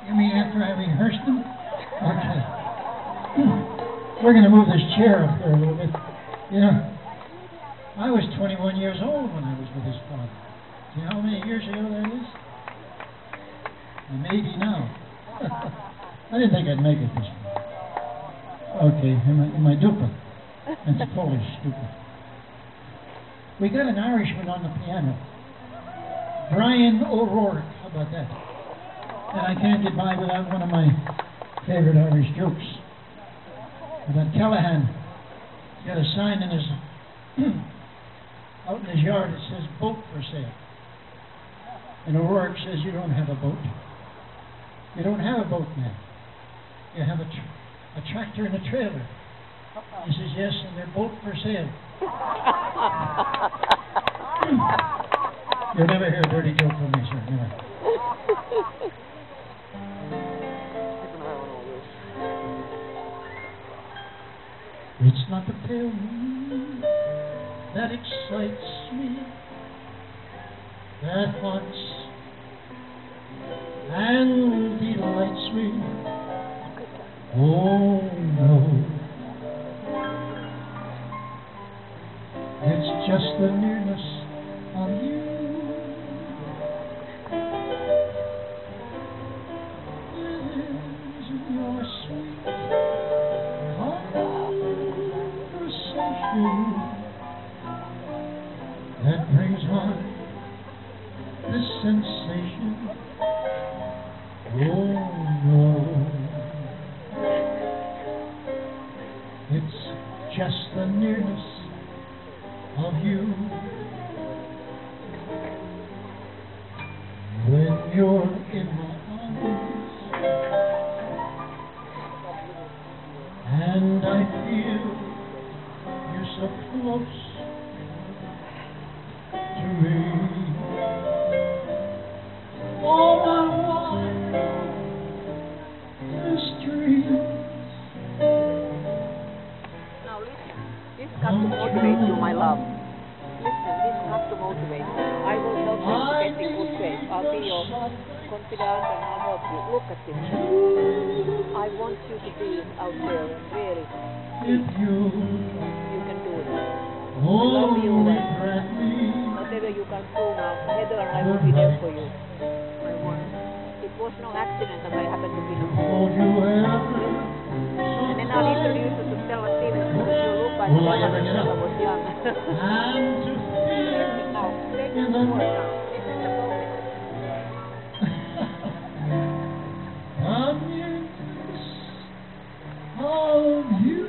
You mean after I rehearsed them? Okay. We're going to move this chair up there a little bit. You know, I was 21 years old when I was with his father. Do you know how many years ago that is? I'm 80 now. I didn't think I'd make it this far. Okay, am I dupa? That's Polish, stupid. We got an Irishman on the piano. Brian O'Rourke, how about that? And I can't get by without one of my favorite Irish jokes. About Callahan. He's got a sign in his out in his yard that says boat for sale. And O'Rourke says, you don't have a boat. You don't have a boat, man. You have a tractor and a trailer. He says, yes, and they're both for sale. You'll never hear a dirty joke from me, sir. Never. It's not the pale moon that excites me, that haunts and delights me. Oh no, it's just the nearness of you. It is your sweet conversation that brings on this sensation. Oh no, it's just the nearness of you. When you're in my arms and I feel you so close to me, all my wildest dreams. Now listen, this got to motivate you, my love. Listen, this got to motivate you. I will help you to get in good shape. I'll be your confidant and I'll help you. Look at this. I want you to be out there and really If you can do it. I love you and whatever you can do now, Heather and I will be there for you. I want. It was no accident that I happened to be looking. And then I'll introduce you to Stella Stevens because you look like Stella when Stella was young. Now, take the board now. This is the moment. Of you.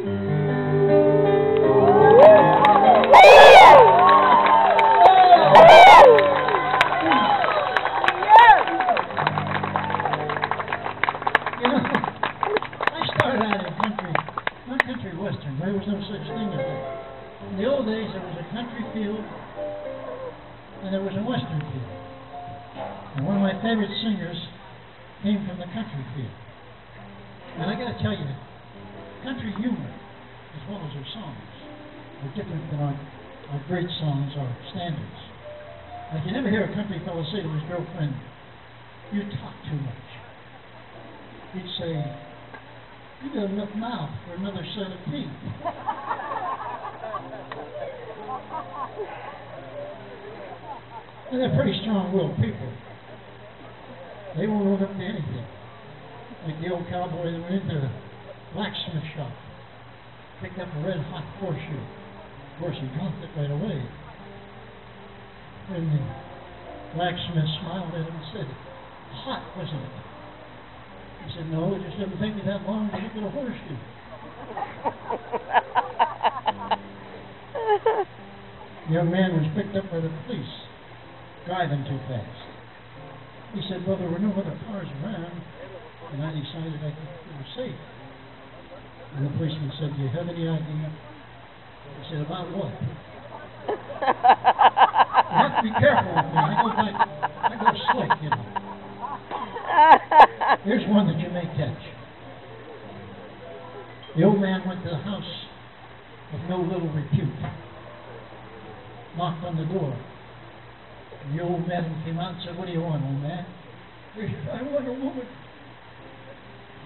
There was no such thing as that. In the old days, there was a country field and there was a western field. And one of my favorite singers came from the country field. And I got to tell you, country humor, as well as our songs, are different than our great songs, our standards. Like you never hear a country fellow say to his girlfriend, "You talk too much." He'd say, "You got enough mouth for another set of teeth." And they're pretty strong-willed people. They won't own up to anything. Like the old cowboy that went into the blacksmith shop, picked up a red-hot horseshoe. Of course, he dropped it right away. And the blacksmith smiled at him and said, "Hot, wasn't it?" He said, "No, it just didn't take me that long to look at a horseshoe." The young man was picked up by the police, driving too fast. He said, "Well, there were no other cars around, and I decided I could feel safe." And the policeman said, "Do you have any idea?" He said, "About what?" "You have to be careful with me. I go slick, you know." Here's one that you may catch. The old man went to the house of no little repute, knocked on the door. And the old man came out and said, "What do you want, old man?" He said, "I want a woman.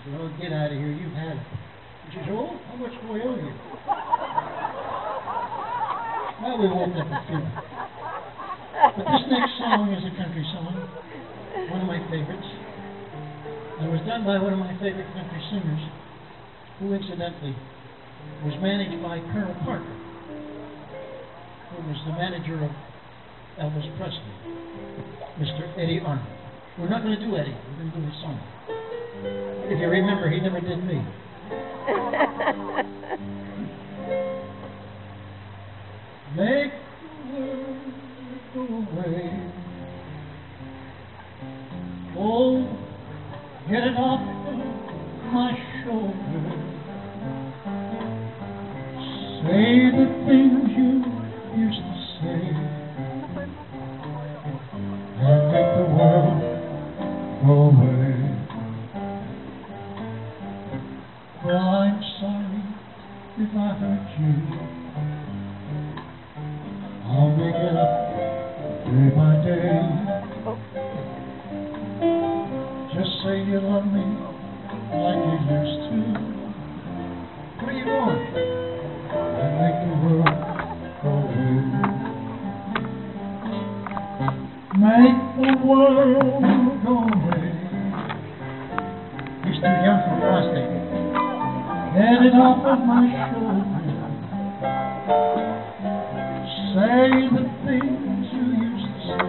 said, "Oh, get out of here, you've had it." And she said, "Oh, how much do I owe you?" Well, we woke up at 2. But this next song is a country song, one of my favorites. It was done by one of my favorite country singers, who incidentally was managed by Colonel Parker, who was the manager of Elvis Presley, Mr. Eddie Arnold. We're not going to do Eddie, we're going to do his song. If you remember, he never did me. Make the world go away. Oh, get it off of my shoulder. Say the things you used to say, and make the world go away. Well, I'm sorry if I hurt you. I'll make it up day by day. Just say you love me like you used to. What do you want? And make the world go away. Make the world go away. He's too young for prostate. Get it off of my shoulder. Say the things you used to say,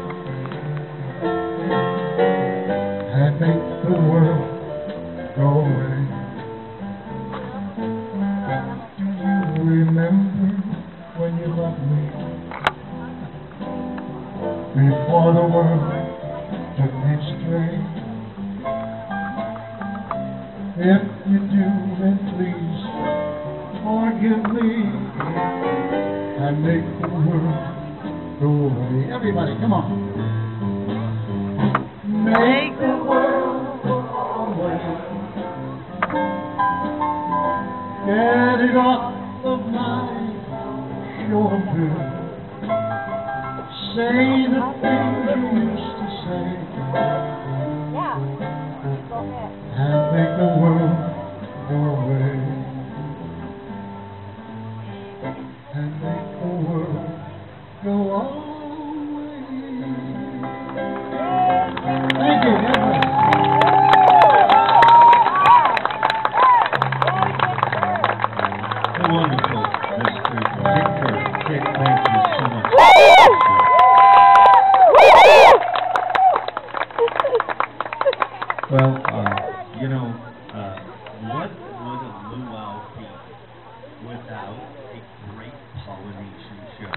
and make the world go away. Do you remember when you loved me, before the world took me straight? If you do, then please forgive me and make the world go away. Everybody, come on. Make the world go away. Get it off of my shoulder. Say the things you used to say. Yeah. Go ahead. And make the world go away. And make the world go away. Thank you. God bless. Wonderful, Mr. Kerr. Thank you so much. Well, what would a luau be without a great pollination show?